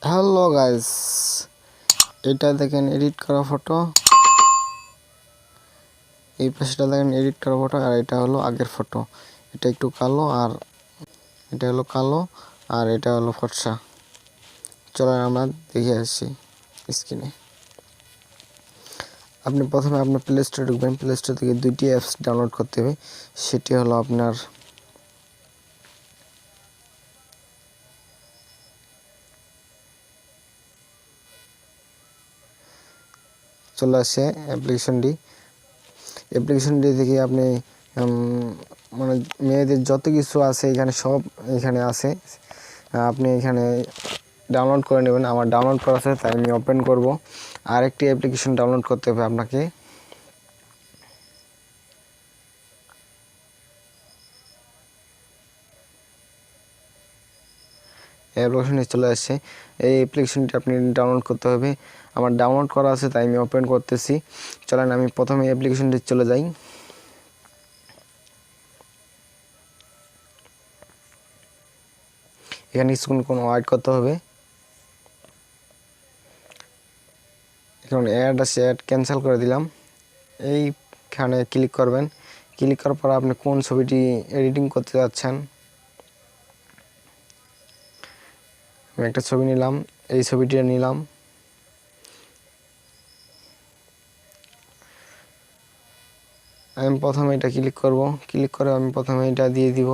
Hello guys, এটা দেখেন edit করা ফটো, এই পাশটা দেখেন এডিট করা ফটো, আর এটা হলো আগের ফটো। এটা একটু কালো আর এটা হলো কালো আর এটা হলো ফর্সা। চলেন আমরা দেখে আসছি স্ক্রিনে। আপনি প্রথমে আপনার প্লে স্টোরে ঢুকবেন। প্লে স্টোর থেকে দুইটি অ্যাপস ডাউনলোড করতে হবে। সেটি হলো আপনার চলে আসে অ্যাপ্লিকেশনটি থেকে আপনি মানে মেয়েদের যত কিছু আছে এখানে সব এখানে আছে। আপনি এখানে ডাউনলোড করে নেবেন। আমার ডাউনলোড করা আছে, তাই আমি ওপেন করব। আরেকটি অ্যাপ্লিকেশন ডাউনলোড করতে হবে আপনাকে। অ্যাপ্লিকেশনে চলে আসছে। এই অ্যাপ্লিকেশনটি আপনি ডাউনলোড করতে হবে। আমার ডাউনলোড করা আছে, তাই আমি ওপেন করতেছি। চলেন আমি প্রথমে অ্যাপ্লিকেশনটি চলে যাই। এখানে কিছুক্ষণ ওয়েট করতে হবে। এখন অ্যাড আছে, অ্যাড ক্যান্সেল করে দিলাম। এইখানে ক্লিক করবেন। ক্লিক করার পর আপনি কোন ছবিটি এডিটিং করতে যাচ্ছেন। আমি একটা ছবি নিলাম, এই ছবিটি নিলাম। আমি প্রথমে এটা ক্লিক করব। ক্লিক করে আমি প্রথমে এটা দিয়ে দিব।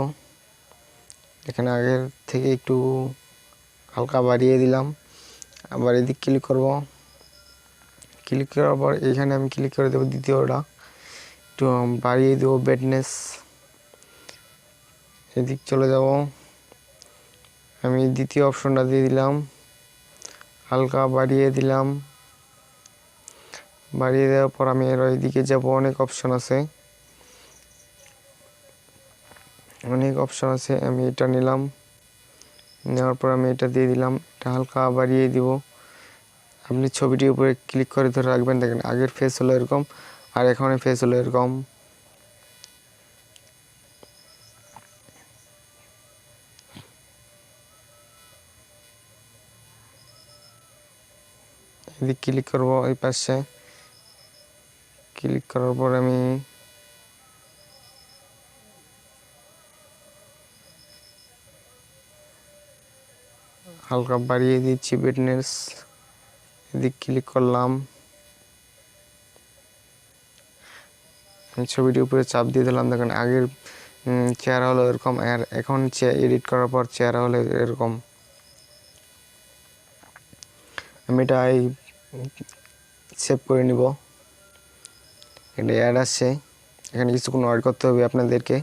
এখানে আগের থেকে একটু হালকা বাড়িয়ে দিলাম। আবার এদিক ক্লিক করব। ক্লিক করার পর এখানে আমি ক্লিক করে দেবো দ্বিতীয়টা, একটু বাড়িয়ে দেবো ব্রাইটনেস। এদিক চলে যাব, আমি দ্বিতীয় অপশনটা দিয়ে দিলাম, হালকা বাড়িয়ে দিলাম। বাড়িয়ে দেওয়ার পর আমি এর এদিকে যাব। অনেক অপশন আছে, আমি এটা নিলাম। নেওয়ার পর আমি এটা দিয়ে দিলাম, এটা হালকা বাড়িয়ে দিব। আপনি ছবিটির উপরে ক্লিক করে ধরে রাখবেন। দেখেন আগের ফেস হলো এরকম আর এখনের ফেস হলো এরকম। এদিক ক্লিক করব, এই পাশে ক্লিক করার পর আমি হালকা বাড়িয়ে দিচ্ছি ব্রাইটনেস। এদিক ক্লিক করলাম, ছবিটির উপরে চাপ দিয়ে দিলাম। দেখেন আগের চেহারা হলো এরকম আর এখন এডিট করার পর চেহারা হলো এরকম। আমি এটা সেভ করে নিব। এটা অ্যাড আসছে, এখানে কিছুক্ষণ ওয়েট করতে হবে আপনাদেরকে।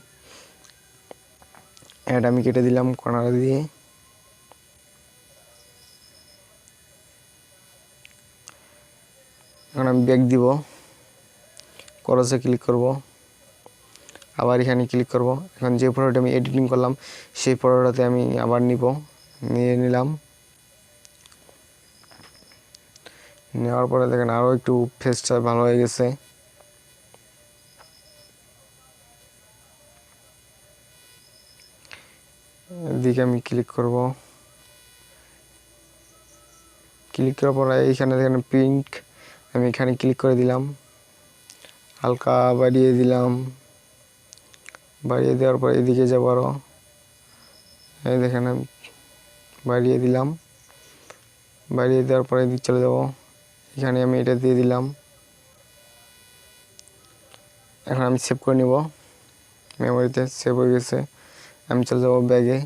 অ্যাড আমি কেটে দিলাম কর্নার দিয়ে। এখন আমি ব্যাক দিব, ক্রসে ক্লিক করব, আবার এখানে ক্লিক করব। এখন যে ফটোটা আমি এডিটিং করলাম সেই ফটোটাতে আমি আবার নিয়ে নিলাম। নেওয়ার পরে দেখেন আরও একটু ফেসটা ভালো হয়ে গেছে। এদিকে আমি ক্লিক করব। ক্লিক করার পর এইখানে দেখেন পিঙ্ক, আমি এখানে ক্লিক করে দিলাম, হালকা বাড়িয়ে দিলাম। বাড়িয়ে দেওয়ার পর এদিকে যাব আরও, এই দেখেন আমি বাড়িয়ে দিলাম। বাড়িয়ে দেওয়ার পর এদিকে চলে যাব, এখানে আমি এটা দিয়ে দিলাম। এখন আমি সেভ করে নিব, মেমোরিতে সেভ হয়ে গেছে। আমি চলে যাব ব্যাগে।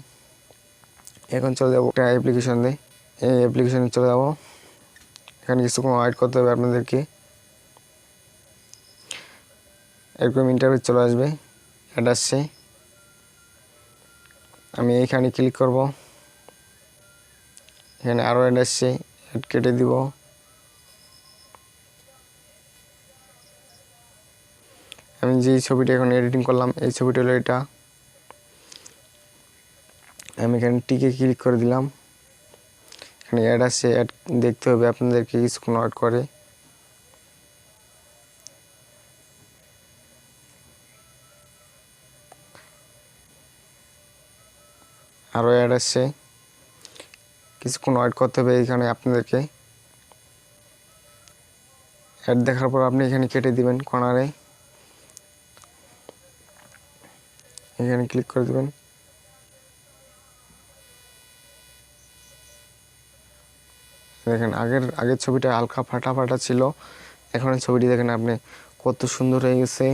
এখন চলে যাব একটা অ্যাপ্লিকেশন দিয়ে, এই অ্যাপ্লিকেশনে চলে যাব। এখানে কিছুক্ষণ ওয়েট করতে হবে আপনাদেরকে। এরকম ইন্টারভিউ চলে আসবে, অ্যাড আসছে। আমি এইখানে ক্লিক করব, এখানে আরও অ্যাড আসছে, অ্যাড কেটে দিব। আমি যে ছবিটা এখন এডিটিং করলাম এই ছবিটা হলো এটা। আমি এখানে টিকে ক্লিক করে দিলাম, এখানে অ্যাড আসছে, অ্যাড দেখতে হবে আপনাদেরকে কিছুক্ষণ ওয়েট করে। আরও অ্যাড আসছে, কিছুক্ষণ ওয়েট করতে হবে এখানে আপনাদেরকে। অ্যাড দেখার পর আপনি এখানে কেটে দিবেন কর্নারে, এখানে ক্লিক করে দিবেন। দেখেন আগের ছবিটা হালকা ফাটা ফাটা ছিল, এখন ছবিটি দেখেন আপনি কত সুন্দর হয়ে গেছে।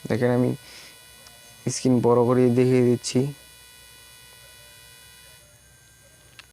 দেখেন আমি স্ক্রিন বড় করে দেখিয়ে দিচ্ছি।